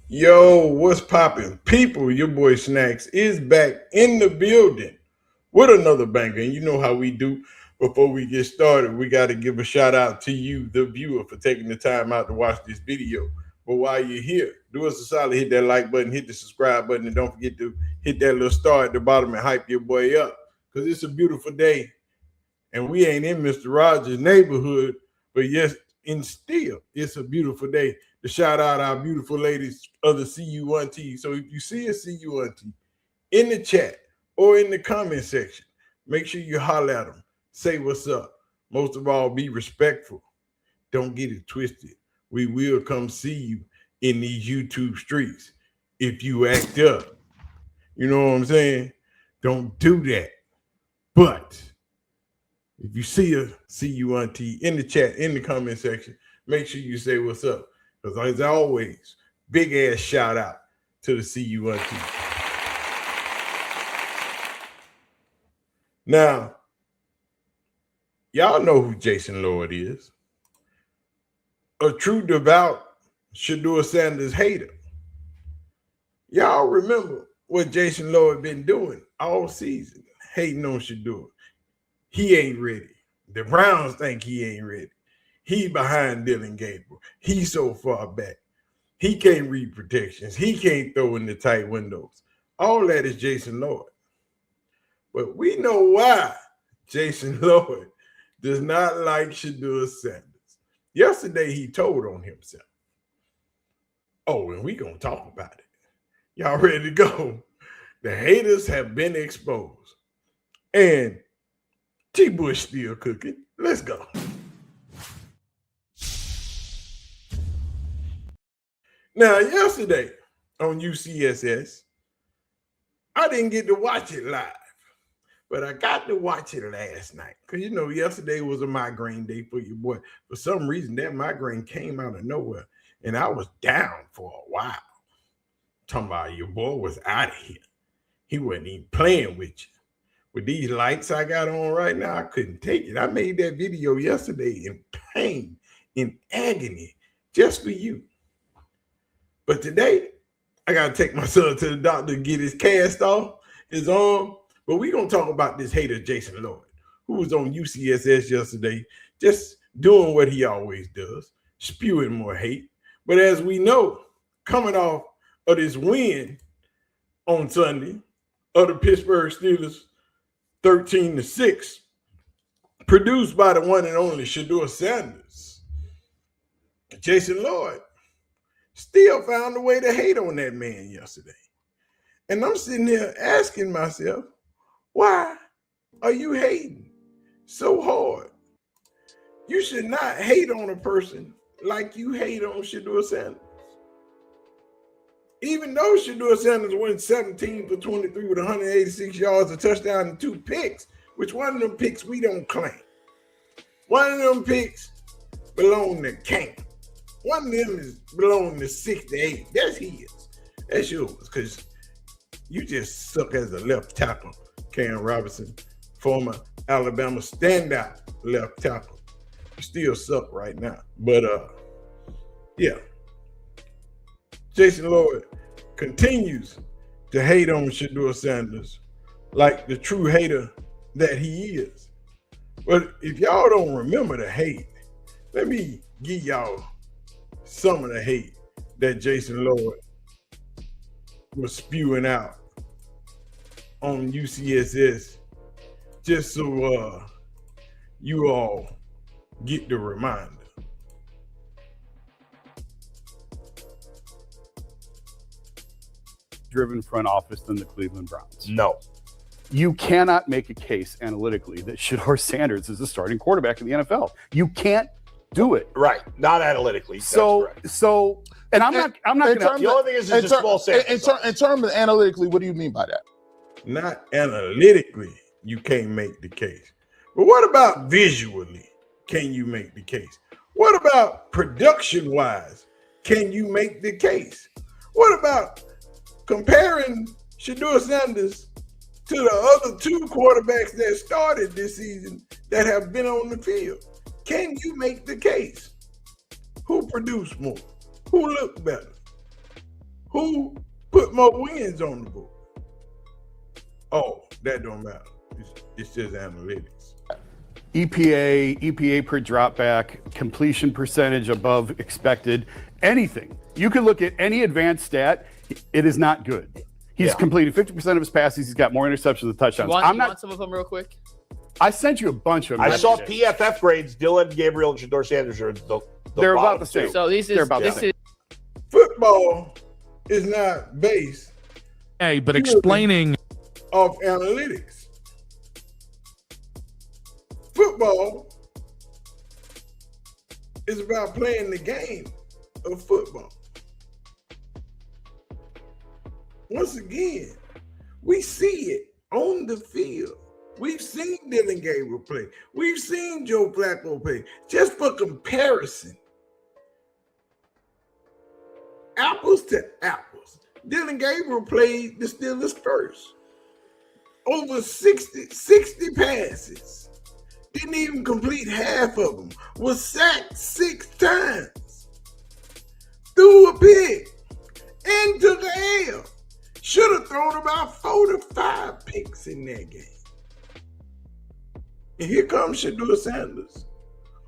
Yo, what's poppin'? People, your boy Snacks is back in the building with another banger. And you know how we do. Before we get started, we got to give a shout out to you, the viewer, for taking the time out to watch this video. But while you're here, do us a solid, hit that like button, hit the subscribe button, and don't forget to hit that little star at the bottom and hype your boy up. Because it's a beautiful day. And we ain't in Mr. Rogers' neighborhood, but yes, and still, it's a beautiful day to shout out our beautiful ladies of the CU1T. So if you see a CU1T in the chat or in the comment section, make sure you holler at them. Say what's up. Most of all, be respectful. Don't get it twisted. We will come see you in these YouTube streets if you act up. You know what I'm saying? Don't do that. But if you see a CU1T in the chat, in the comment section, make sure you say what's up. Because as always, big ass shout out to the CU1T. Now, y'all know who Jason Lloyd is. A true devout Shedeur hater. Y'all remember what Jason Lloyd been doing all season, hating on Shedeur. He ain't ready. The Browns think he ain't ready. He behind Dylan Gabriel. He's so far back. He can't read protections. He can't throw in the tight windows. All that is Jason Lloyd. But we know why Jason Lloyd does not like Shedeursanders. Yesterday, he told on himself. Oh, and we going to talk about it. Y'all ready to go? The haters have been exposed. And T-Bush still cooking. Let's go. Now, yesterday on UCSS, I didn't get to watch it live, but I got to watch it last night. Because, yesterday was a migraine day for your boy. For some reason, that migraine came out of nowhere, and I was down for a while. Talking about your boy was out of here. He wasn't even playing with you. With these lights I got on right now, I couldn't take it. I made that video yesterday in pain, in agony, just for you. But today, I got to take my son to the doctor to get his cast off, his arm. But we're going to talk about this hater, Jason Lloyd, who was on UCSS yesterday, just doing what he always does, spewing more hate. But as we know, coming off of this win on Sunday of the Pittsburgh Steelers, 13-6, produced by the one and only Shedeursanders, Jason Lloyd still found a way to hate on that man yesterday. And I'm sitting here asking myself, why are you hating so hard? You should not hate on a person like you hate on Shedeursanders. Even though Shedeursanders went 17 for 23 with 186 yards, a touchdown, and 2 picks, which one of them picks we don't claim. One of them picks belong to Cam. One of them belong to 68. That's his. That's yours, because you just suck as a left tackle. Cam Robinson, former Alabama standout left tackle. You still suck right now. But, yeah. Jason Lloyd continues to hate on Shedeursanders like the true hater that he is. But if y'all don't remember the hate, let me give y'all some of the hate that Jason Lloyd was spewing out on UCSS, just so you all get the reminder. Driven front office than the Cleveland Browns. No. You cannot make a case analytically that Shedeursanders is the starting quarterback in the NFL. You can't do it. Right. Not analytically. And I'm not going to. The only thing is it's a small sample. In terms of analytically, what do you mean by that? Not analytically, you can't make the case. But what about visually? Can you make the case? What about production-wise? Can you make the case? What about comparing Shedeursanders to the other 2 quarterbacks that started this season that have been on the field? Can you make the case? Who produced more? Who looked better? Who put more wins on the board? Oh, that don't matter. It's just analytics. EPA per drop back, completion percentage above expected, anything. You can look at any advanced stat. It is not good. He's completed 50% of his passes. He's got more interceptions than touchdowns. You want some of them real quick? I sent you a bunch of them. I saw PFF grades. Dylan, Gabriel, and Shedeur Sanders are they're about the same. So they're about the same. Football is not based. Hey, but explaining Off analytics. Football is about playing the game of football. Once again, we see it on the field. We've seen Dylan Gabriel play. We've seen Joe Flacco play. Just for comparison, apples to apples, Dylan Gabriel played the Steelers first. Over 60 passes. Didn't even complete half of them. Was sacked 6 times. Threw a pick and took a L. Should have thrown about 4 to 5 picks in that game. And here comes Shedeur Sanders,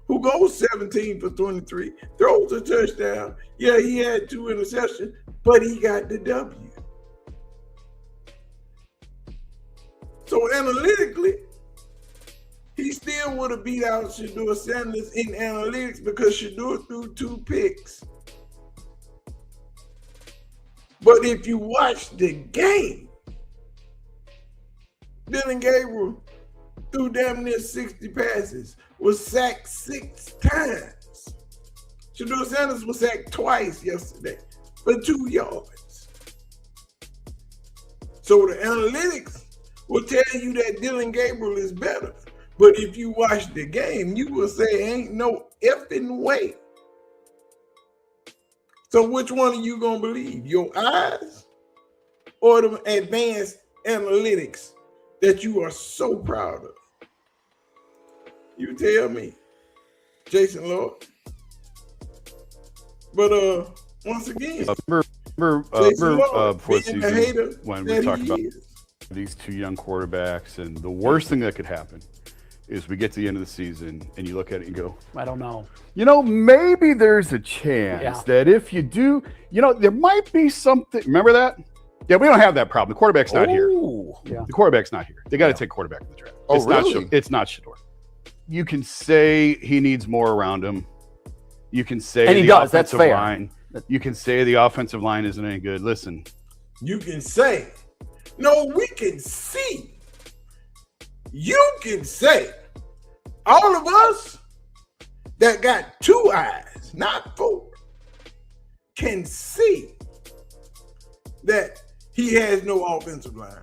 who goes 17 for 23, throws a touchdown. Yeah, he had 2 interceptions, but he got the W. So analytically, he still would have beat out Shedeur Sanders in analytics because Shedeur threw 2 picks. But if you watch the game, Dylan Gabriel threw damn near 60 passes, was sacked 6 times. Shedeur Sanders was sacked twice yesterday for 2 yards. So the analytics will tell you that Dylan Gabriel is better. But if you watch the game, you will say ain't no effing way. So which one are you going to believe? Your eyes or the advanced analytics that you are so proud of? You tell me, Jason Lloyd. But once again, remember before the season when we talked about these 2 young quarterbacks, and the worst thing that could happen is we get to the end of the season and you look at it and go, I don't know. Maybe there's a chance that if you do, there might be something. Remember that? Yeah, we don't have that problem. The quarterback's not here. Yeah. The quarterback's not here. They got to take quarterback in the draft. Oh, it's really? It's not Shedeur. You can say he needs more around him. You can say and he the does. That's offensive fair. line. You can say the offensive line isn't any good. Listen. You can say. No, we can see. You can say. All of us that got 2 eyes, not 4, can see that he has no offensive line.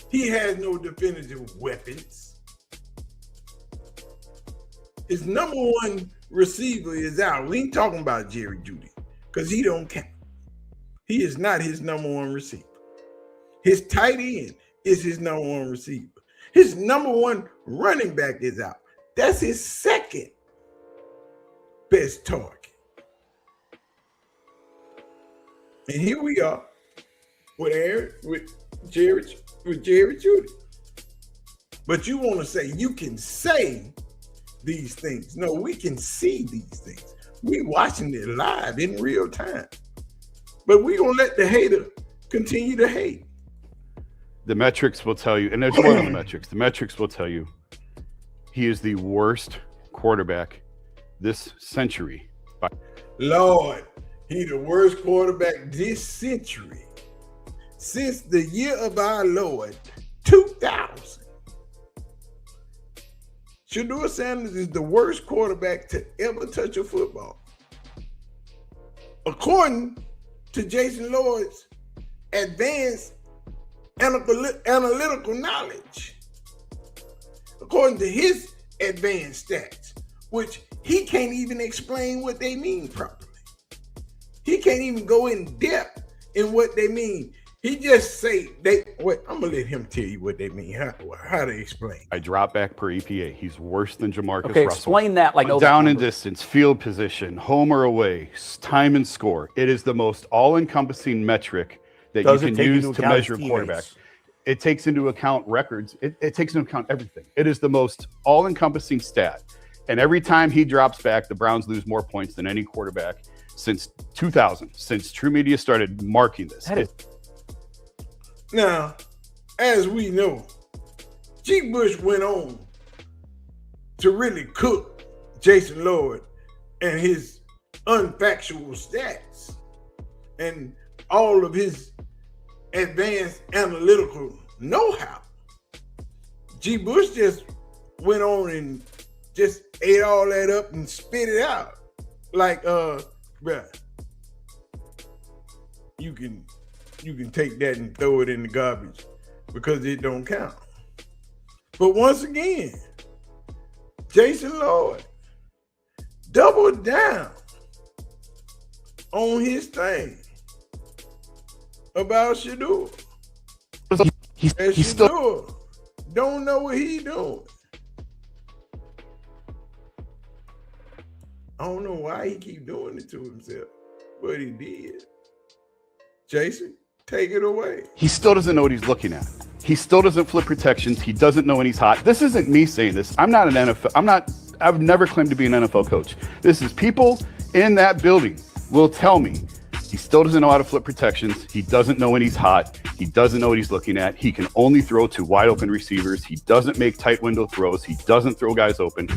He has no definitive weapons. His number 1 receiver is out. We ain't talking about Jerry Jeudy because he don't count. He is not his number 1 receiver. His tight end is his number 1 receiver. His number 1 running back is out. That's his 2nd best target. And here we are with Jerry Jeudy. But you want to say you can say these things. No, we can see these things. We watching it live in real time. But we gonna let the hater continue to hate. The metrics will tell you, and there's more than the metrics. The metrics will tell you he is the worst quarterback this century. Lord, he the worst quarterback this century. Since the year of our Lord, 2000. Shedeur Sanders is the worst quarterback to ever touch a football. According to Jason Lloyd's advanced analytical knowledge, according to his advanced stats, which he can't even explain what they mean properly. He can't even go in depth in what they mean. He just say they. Wait, I'm gonna let him tell you what they mean. How to explain? I drop back per EPA. He's worse than Jamarcus Okay, Russell. explain that. Like down and distance, field position, home or away, time and score. It is the most all-encompassing metric that you can use to measure a quarterback. It takes into account records. It takes into account everything. It is the most all-encompassing stat. And every time he drops back, the Browns lose more points than any quarterback since 2000, since True Media started marking this. Now, as we know, G. Bush went on to really cook Jason Lloyd and his unfactual stats and all of his advanced analytical know-how. G. Bush just went on and just ate all that up and spit it out. Like, bruh, you can take that and throw it in the garbage because it don't count. But once again, Jason Lloyd doubled down on his thing about Shedeur. He still don't know what he doing. I don't know why he keep doing it to himself, but he did. Jason, take it away. He still doesn't know what he's looking at. He still doesn't flip protections. He doesn't know when he's hot. This isn't me saying this. I'm not an NFL. I've never claimed to be an NFL coach. This is people in that building will tell me he still doesn't know how to flip protections. He doesn't know when he's hot. He doesn't know what he's looking at. He can only throw to wide open receivers. He doesn't make tight window throws. He doesn't throw guys open.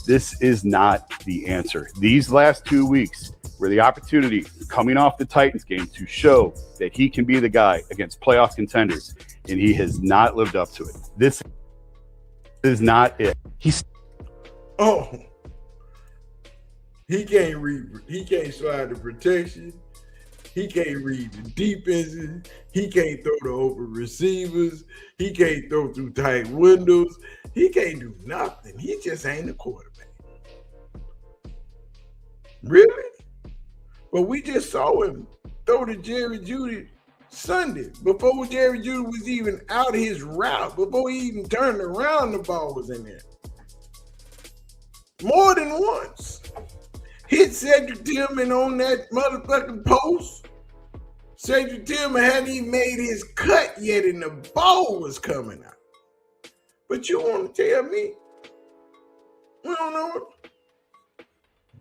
This is not the answer. These last 2 weeks were the opportunity coming off the Titans game to show that he can be the guy against playoff contenders, and he has not lived up to it. This is not it. He can't read. He can't slide the protection. He can't read the defenses. He can't throw to open receivers. He can't throw through tight windows. He can't do nothing. He just ain't a quarterback. Really? But we just saw him throw to Jerry Jeudy Sunday before Jerry Jeudy was even out of his route, before he even turned around, the ball was in there. More than once. Hit Cedric Tillman on that motherfucking post. Cedric Tillman hadn't even made his cut yet and the ball was coming out. But you want to tell me? We don't know what?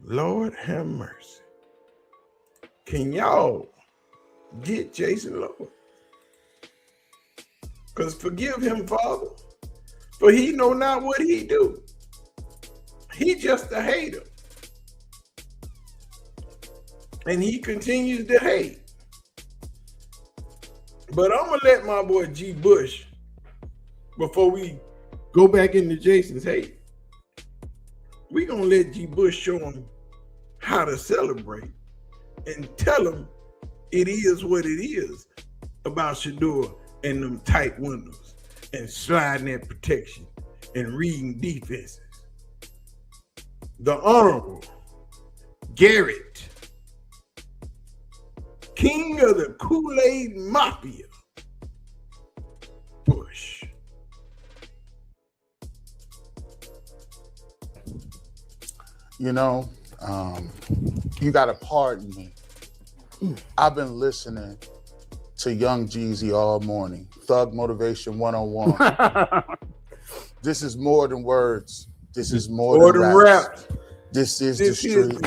Lord have mercy. Can y'all get Jason Lloyd? Because forgive him, Father, for he know not what he do. He just a hater. And he continues to hate. But I'm going to let my boy G. Bush, before we go back into Jason's hate, we're going to let G. Bush show him how to celebrate and tell him it is what it is about Shedeur and them tight windows and sliding that protection and reading defenses. The Honorable Garrett, King of the Kool-Aid Mafia, Bush. You know, you got to pardon me. I've been listening to Young Jeezy all morning. Thug Motivation 101. This is more than words. This is more than rap. This is the street.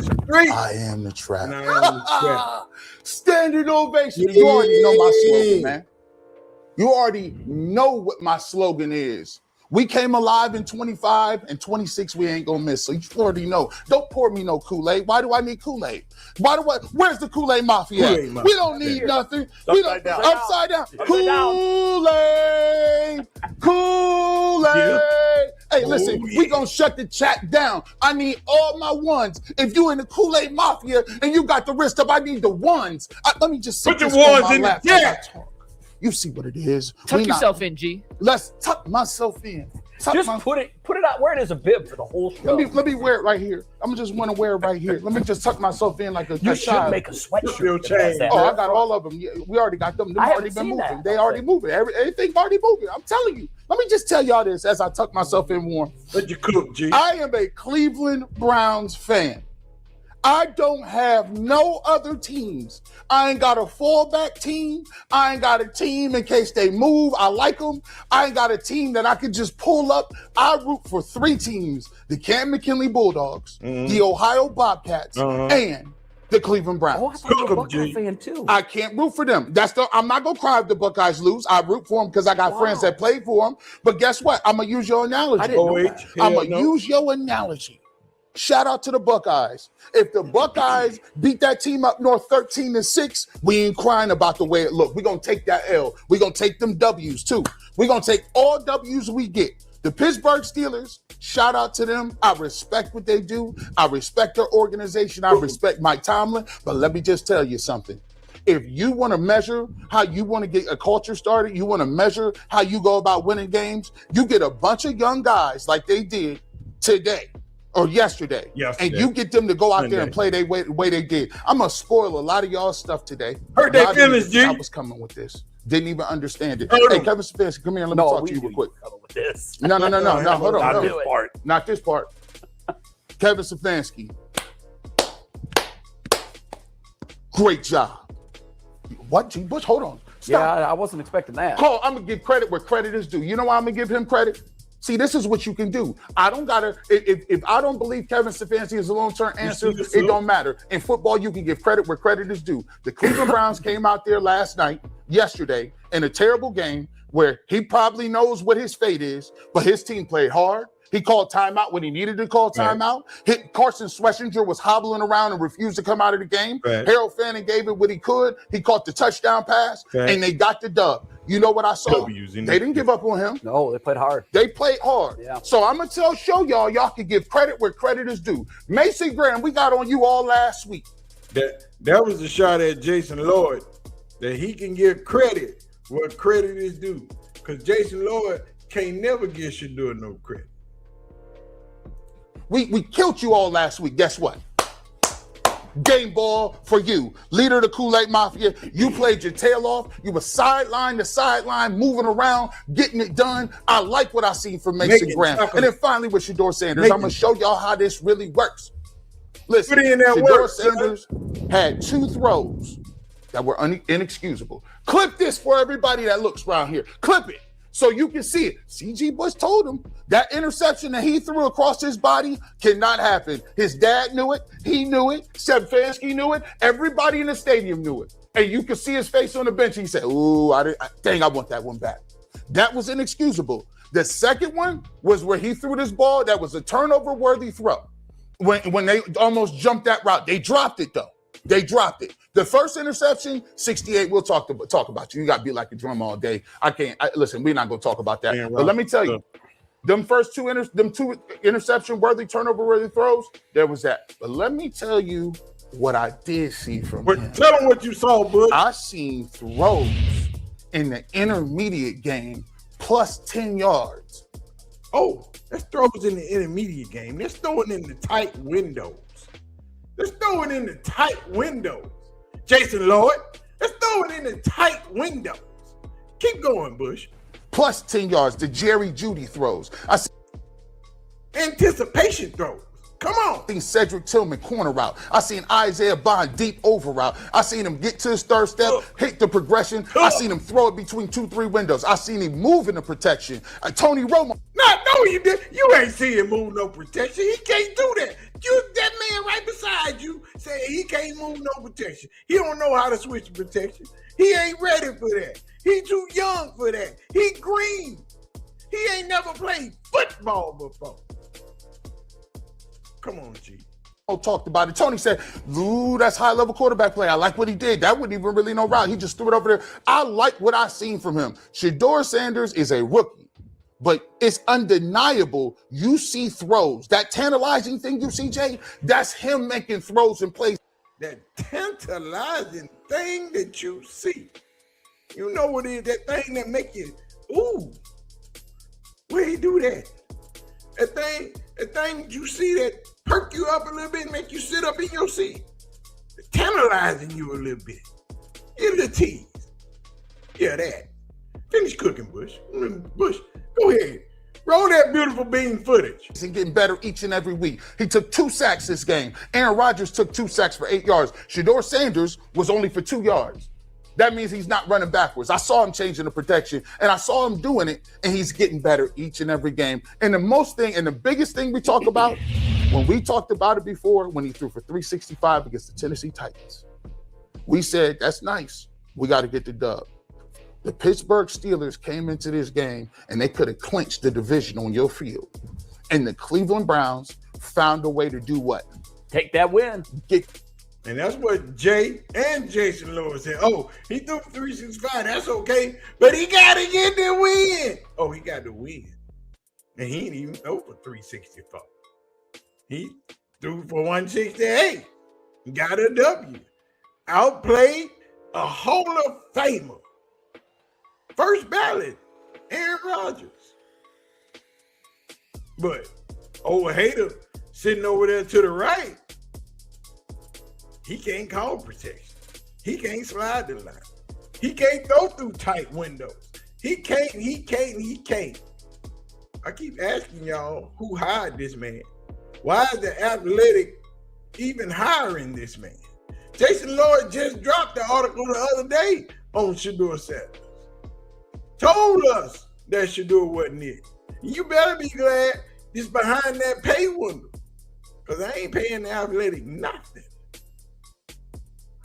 I am the trap. Standard ovation. You already know my slogan, man. You already know what my slogan is. We came alive in 25 and 26 we ain't gonna miss. So you already know. Don't pour me no Kool-Aid. Why do I need Kool-Aid? Where's the Kool-Aid Mafia? We don't need nothing. Upside down. Kool-Aid. Kool-Aid. Hey, listen, we gonna shut the chat down. I need all my ones. If you in the Kool-Aid Mafia and you got the wrist up, I need the ones. Let me just put your ones in the chat. You see what it is. Tuck yourself in, G. Let's tuck myself in. Just put it not wear it as a bib for the whole show? Let me wear it right here. I'm just want to wear it right here. Let me just tuck myself in like a You should child. make a sweatshirt. Your that has chain. that. Oh, I got all of them. Yeah, we already got them. They've I already haven't been seen moving. that. They already moving. Everything already moving. I'm telling you. Let me just tell y'all this as I tuck myself in warm. Let you cook, G. I am a Cleveland Browns fan. I don't have no other teams. I ain't got a fallback team. I ain't got a team in case they move. I like them. I ain't got a team that I could just pull up. I root for 3 teams: the Cam McKinley Bulldogs, the Ohio Bobcats, and the Cleveland Browns. Oh, I thought you were a Cook 'em, Buckeye G. fan too. I can't root for them. I'm not gonna cry if the Buckeyes lose. I root for them because I got friends that play for them. But guess what? I'm gonna use your analogy. I didn't know that. I'm gonna use your analogy. Shout out to the Buckeyes. If the Buckeyes beat that team up north 13-6, we ain't crying about the way it looked. We're gonna take that L. We're gonna take them W's too. We're gonna take all W's we get. The Pittsburgh Steelers, shout out to them. I respect what they do. I respect their organization. I respect Mike Tomlin. But let me just tell you something. If you want to measure how you want to get a culture started, you want to measure how you go about winning games, you get a bunch of young guys like they did today or yesterday. And you get them to go out there and play the way they did. I'm going to spoil a lot of y'all's stuff today. Hurt their feelings, G. I was coming with this. Didn't even understand it. Hold Hey, on. Kevin Stefanski, come here and let me talk to you real quick. With this. No, hold Not on. this part. Not this part. Kevin Stefanski. Great job. What, G. Bush? Hold on. Stop. Yeah, I wasn't expecting that. Cole, I'm gonna give credit where credit is due. You know why I'm gonna give him credit? See, this is what you can do. I don't gotta. If I don't believe Kevin Stefanski is a long-term answer, it don't matter. In football, you can give credit where credit is due. The Cleveland Browns came out there yesterday, in a terrible game where he probably knows what his fate is, but his team played hard. He called timeout when he needed to call timeout. Carson Schlesinger was hobbling around and refused to come out of the game. Harold Fanning gave it what he could. He caught the touchdown pass, and they got the dub. You know what I saw? They didn't give up on him. No, they played hard. They played hard. Yeah. So I'm going to show y'all can give credit where credit is due. Mason Graham, we got on you all last week. That was a shot at Jason Lloyd, that he can give credit where credit is due. Because Jason Lloyd can't never give Shedeur no credit. We killed you all last week. Guess what? Game ball for you. Leader of the Kool-Aid Mafia. You played your tail off. You were sideline to sideline, moving around, getting it done. I like what I see from Mason Graham. And then finally with Shedeursanders, I'm going to show y'all how this really works. Listen, Shedeursanders had 2 throws that were inexcusable. Clip this for everybody that looks around here. Clip it so you can see it. CG Bush told him that interception that he threw across his body cannot happen. His dad knew it. He knew it. Stefanski knew it. Everybody in the stadium knew it. And you could see his face on the bench. He said, ooh, I want that one back. That was inexcusable. The second one was where he threw this ball. That was a turnover-worthy throw. When they almost jumped that route, they dropped it, though. They dropped it. The first interception, 68. We'll talk about you. You got to be like a drum all day. Listen, we're not going to talk about that. But let me tell you, them two interception-worthy, turnover-worthy throws, there was that. But let me tell you what I did see from him. Tell him what you saw, bud. I seen throws in the intermediate game plus 10 yards. Oh, that's throws in the intermediate game. That's throwing in the tight windows. Let's throw it in the tight windows. Jason Lloyd, let's throw it in the tight windows. Keep going, Bush. Plus 10 yards, the Jerry Jeudy throws. I see anticipation throws. Come on. I seen Cedric Tillman corner route. I seen Isaiah Bond deep over route. I seen him get to his third step, hit the progression. I seen him throw it between 2-3 windows. I seen him move in the protection. Tony Romo. No, you did. You ain't see him move no protection. He can't do that. That man right beside you said he can't move no protection. He don't know how to switch protection. He ain't ready for that. He too young for that. He green. He ain't never played football before. Come on, G. Talked about it. Tony said, ooh, that's high-level quarterback play. I like what he did. That wasn't even really no route. He just threw it over there. I like what I seen from him. Shedeursanders is a rookie, but it's undeniable you see throws. That tantalizing thing you see, Jay, that's him making throws in place. That tantalizing thing that you see. You know what it is, that thing that make you, ooh, where he do that? That thing you see that perk you up a little bit, make you sit up in your seat. Tantalizing you a little bit. Get a little tease. Yeah, that. Finish cooking, Bush. Bush, go ahead. Roll that beautiful bean footage. And getting better each and every week. He took 2 sacks this game. Aaron Rodgers took 2 sacks for 8 yards. Shedeur was only for 2 yards. That means he's not running backwards. I saw him changing the protection, and I saw him doing it, and he's getting better each and every game. And the biggest thing we talk about, when we talked about it before, when he threw for 365 against the Tennessee Titans, we said, that's nice. We got to get the dub. The Pittsburgh Steelers came into this game, and they could have clinched the division on your field. And the Cleveland Browns found a way to do what? Take that win. And that's what Jay and Jason Lloyd said. Oh, he threw 365. That's okay. But he got to get the win. Oh, he got the win. And he didn't even throw for 364. He threw for 168. Got a W. Outplayed a Hall of Famer. First ballot, Aaron Rodgers. But old HATER sitting over there to the right, he can't call protection. He can't slide the line. He can't throw through tight windows. He can't. I keep asking y'all who hired this man. Why is the Athletic even hiring this man? Jason Lloyd just dropped the article the other day on shedeursanders. Told us that Shedeur wasn't it. You better be glad it's behind that pay window, because I ain't paying the Athletic nothing.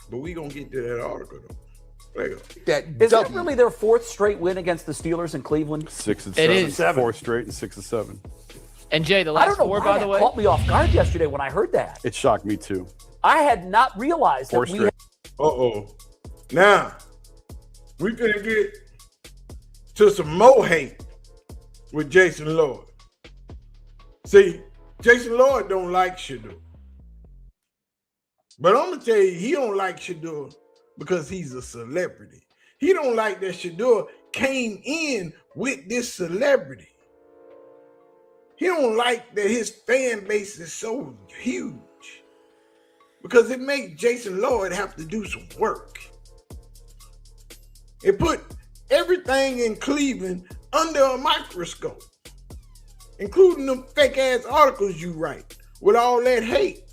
But we gonna get to that article though. Is that really their 4th straight win against the Steelers in Cleveland? 6 and It 7. is. 4 straight and 6 and 7. And Jay, the I last don't know 4, why by that the way. caught me off guard yesterday when I heard that. It shocked me too. I had not realized 4 that we straight. Now we gonna get to some more hate with Jason Lloyd. See, Jason Lloyd don't like Shedeur. But I'm gonna tell you, he don't like Shedeur because he's a celebrity. He don't like that Shedeur came in with this celebrity. He don't like that his fan base is so huge because it makes Jason Lloyd have to do some work. It put everything in Cleveland under a microscope, including them fake ass articles you write with all that hate.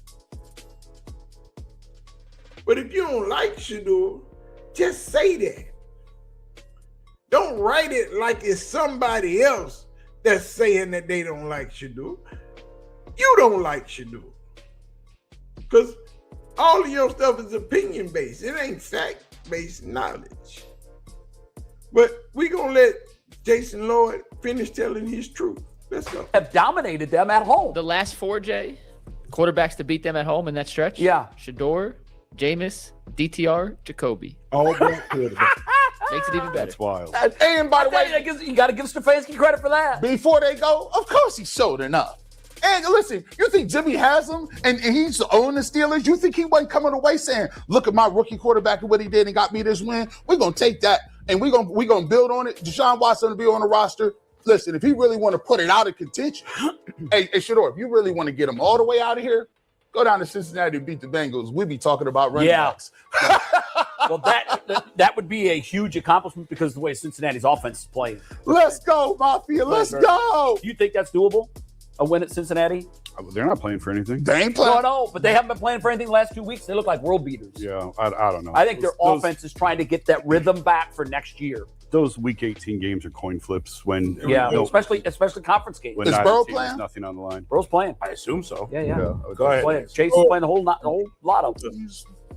But if you don't like Shedeur, just say that. Don't write it like it's somebody else that's saying that they don't like Shedeur. You don't like Shedeur. Because all of your stuff is opinion-based. It ain't fact-based knowledge. But we gonna let Jason Lloyd finish telling his truth. Let's go. have dominated them at home. The last 4, Jay, quarterbacks to beat them at home in that stretch. Yeah. Shedeur, Jameis, DTR, Jacoby. All black quarterback. Makes it even better. That's wild. And by the way, You got to give Stefanski credit for that. before they go, of course he showed enough. And listen, you think Jimmy has him and he's owning the Steelers? You think he wasn't coming away saying, look at my rookie quarterback and what he did and got me this win? We're going to take that and we're gonna build on it. Deshaun Watson to be on the roster. Listen, if he really want to put it out of contention, hey, Shedeur, if you really want to get him all the way out of here, go down to Cincinnati and beat the Bengals. We'd be talking about running backs. Well, that would be a huge accomplishment because of the way Cincinnati's offense is playing. Let's go, Mafia. Let's go. Do you think that's doable? A win at Cincinnati? They're not playing for anything. They ain't playing. No, but they haven't been playing for anything the last 2 weeks. They look like world beaters. Yeah, I don't know. I think their offense is trying to get that rhythm back for next year. Those Week 18 games are coin flips when especially conference games. when Is neither Burrow team playing? has nothing on the line. Burrow's playing. I assume so. Yeah. Go ahead. Playing. Chase is playing the whole lot of them.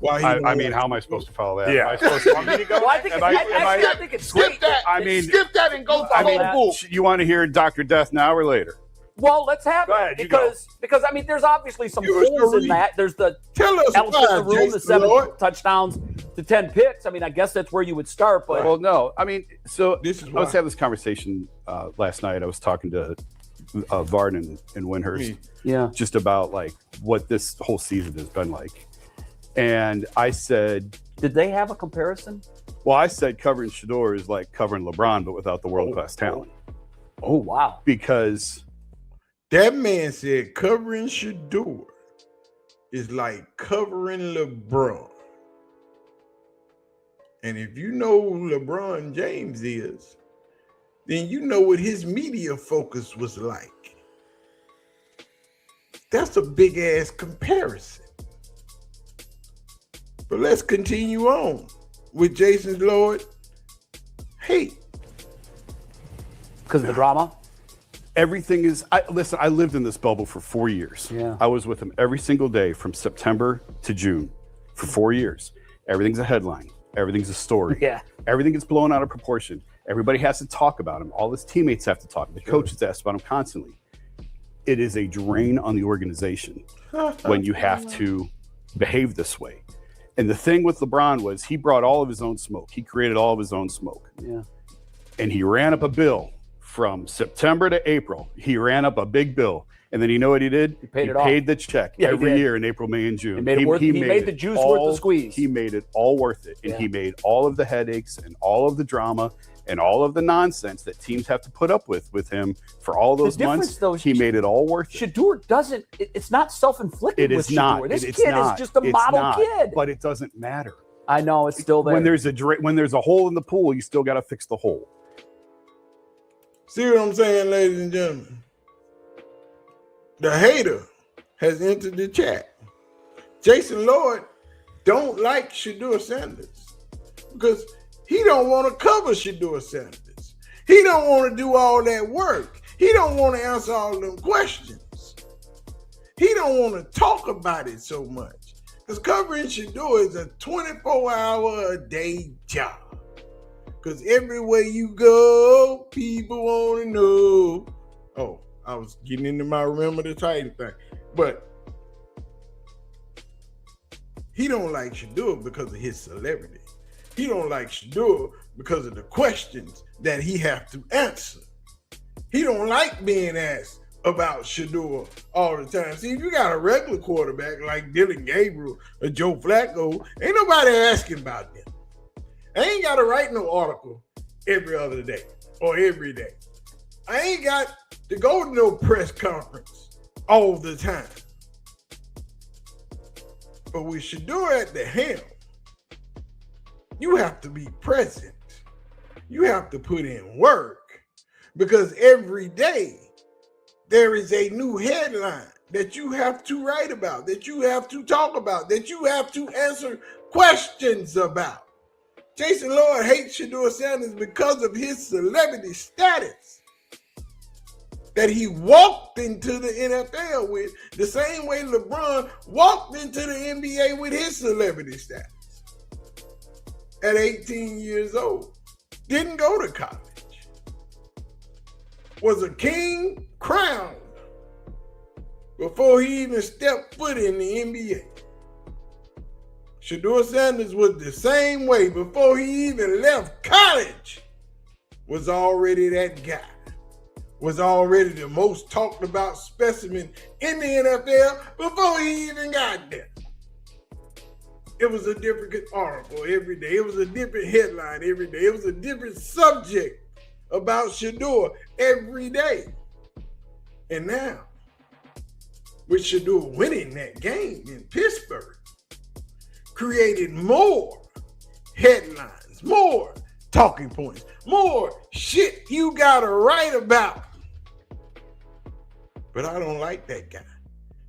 I mean, how am I supposed to follow that? Yeah. Am I supposed to want me to go? Well, I think I think it's Skip great. that. I mean- skip that and go to I mean, the whole book. you want to hear Dr. Death now or later? Well, let's have Go it ahead, you go. because I mean, there's obviously some Give us the holes in read. that. There's the Tell us elephant in the why, room, the Jason 7 Lloyd. touchdowns, the 10 picks. I mean, I guess that's where you would start. But Well, no. I mean, so This is I was why. having this conversation last night. I was talking to Varden and Windhurst yeah, just about like what this whole season has been like. And I said, did they have a comparison? well, I said covering Shedeur is like covering LeBron, but without the world-class talent. Oh wow! Because That man said covering Shedeur is like covering LeBron. And if you know who LeBron James is, then you know what his media focus was like. That's a big ass comparison. But let's continue on with Jason's Lloyd hate. Because of the drama? Everything is, listen, I lived in this bubble for 4 years. Yeah. I was with him every single day from September to June for 4 years. Everything's a headline. Everything's a story. Yeah. Everything gets blown out of proportion. Everybody has to talk about him. All his teammates have to talk. The coaches ask about him constantly. It is a drain on the organization when you have to behave this way. And the thing with LeBron was he brought all of his own smoke. He created all of his own smoke. Yeah. And he ran up a bill from September to April. He ran up a big bill. And then you know what he did? He paid the check every year in April, May, and June. He made the juice worth the squeeze. He made it all worth it. And he made all of the headaches and all of the drama and all of the nonsense that teams have to put up with him for all those months. Though, he made it all worth it. Shedeur doesn't, it's not self-inflicted with Shedeur. This kid is just a model kid. But it doesn't matter. I know, it's still there. When there's a hole in the pool, you still got to fix the hole. See what I'm saying, ladies and gentlemen? The hater has entered the chat. Jason Lloyd don't like shedeursanders because he don't want to cover shedeursanders. He don't want to do all that work. He don't want to answer all them questions. He don't want to talk about it so much because covering Shedeur is a 24-hour-a-day job. Because everywhere you go, people want to know. Oh, I was getting into my Remember the Titan thing. But he don't like Shedeur because of his celebrity. He don't like Shedeur because of the questions that he have to answer. He don't like being asked about Shedeur all the time. See, if you got a regular quarterback like Dylan Gabriel or Joe Flacco, ain't nobody asking about them. I ain't got to write no article every other day or every day. I ain't got to go to no press conference all the time. But with Shedeur at the helm, you have to be present. You have to put in work because every day there is a new headline that you have to write about, that you have to talk about, that you have to answer questions about. Jason Lloyd hates Shedeursanders because of his celebrity status that he walked into the NFL with, the same way LeBron walked into the NBA with his celebrity status. At 18 years old, didn't go to college, was a king crowned before he even stepped foot in the NBA. Shedeursanders was the same way before he even left college, was already that guy, was already the most talked about specimen in the NFL before he even got there. It was a different article every day. It was a different headline every day. It was a different subject about Shedeur every day. And now, with Shedeur winning that game in Pittsburgh, created more headlines, more talking points, more shit you gotta write about. But I don't like that guy,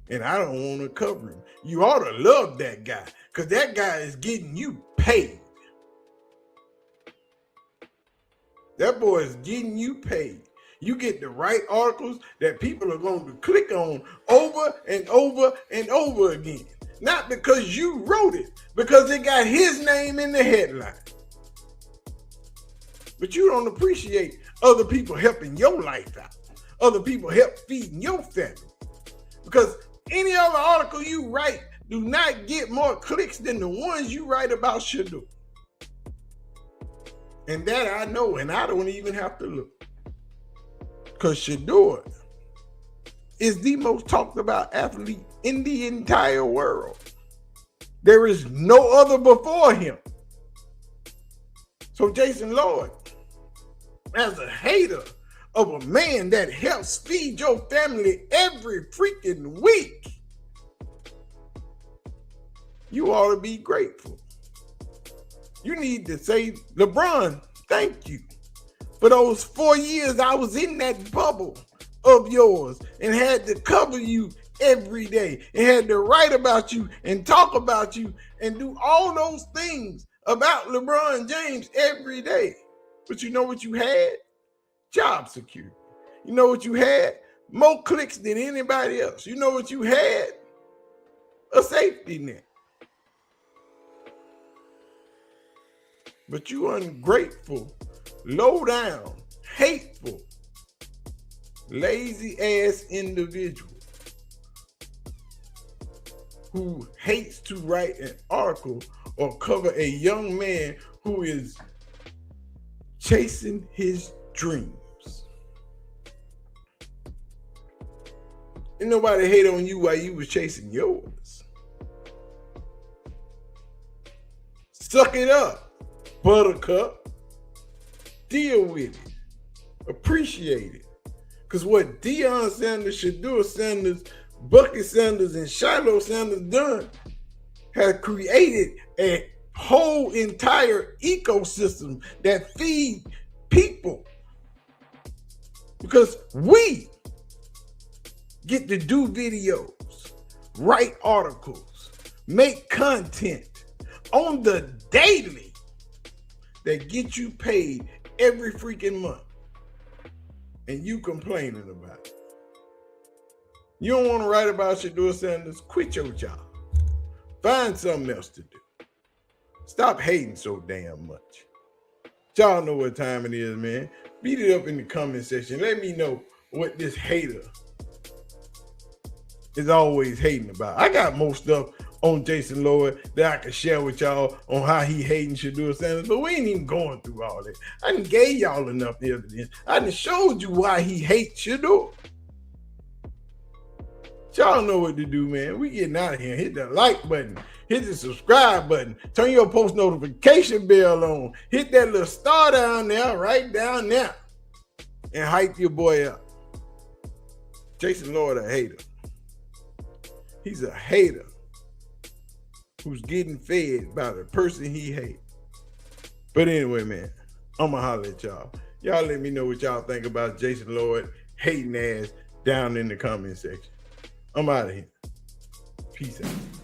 and I don't want to cover him. You ought to love that guy, because that guy is getting you paid. That boy is getting you paid. You get the right articles that people are going to click on over and over and over again. Not because you wrote it, because it got his name in the headline. But you don't appreciate other people helping your life out. Other people help feeding your family. Because any other article you write do not get more clicks than the ones you write about Shedeur. And that I know, and I don't even have to look. Because Shedeur is the most talked about athlete in the entire world. There is no other before him. So Jason Lloyd, as a hater of a man that helps feed your family every freaking week, you ought to be grateful. You need to say, LeBron, thank you for those 4 years I was in that bubble of yours and had to cover you every day and had to write about you and talk about you and do all those things about LeBron James every day. But you know what you had? Job security. You know what you had? More clicks than anybody else. You know what you had? A safety net. But you ungrateful, low down, hateful, lazy ass individual who hates to write an article or cover a young man who is chasing his dreams. Ain't nobody hate on you while you was chasing yours. Suck it up, buttercup. Deal with it. Appreciate it. Because what deionsanders, shedeursanders, bucketsanders, and shilosanders done has created a whole entire ecosystem that feed people. Because we get to do videos, write articles, make content on the daily that get you paid every freaking month. And you complaining about it. You don't want to write about shedeursanders? Quit your job. Find something else to do. Stop hating so damn much. Y'all know what time it is, man. Beat it up in the comment section. Let me know what this hater is always hating about. I got more stuff on Jason Lloyd that I can share with y'all on how he hating shedeursanders, but we ain't even going through all that. I done gave y'all enough evidence. I done showed you why he hates Shedeur. Y'all know what to do, man. We getting out of here. Hit the like button. Hit the subscribe button. Turn your post notification bell on. Hit that little star down there, right down there. And hype your boy up. Jason Lloyd a hater. He's a hater who's getting fed by the person he hates. But anyway, man, I'ma holler at y'all. Y'all let me know what y'all think about Jason Lloyd hating ass down in the comment section. I'm out of here. Peace out.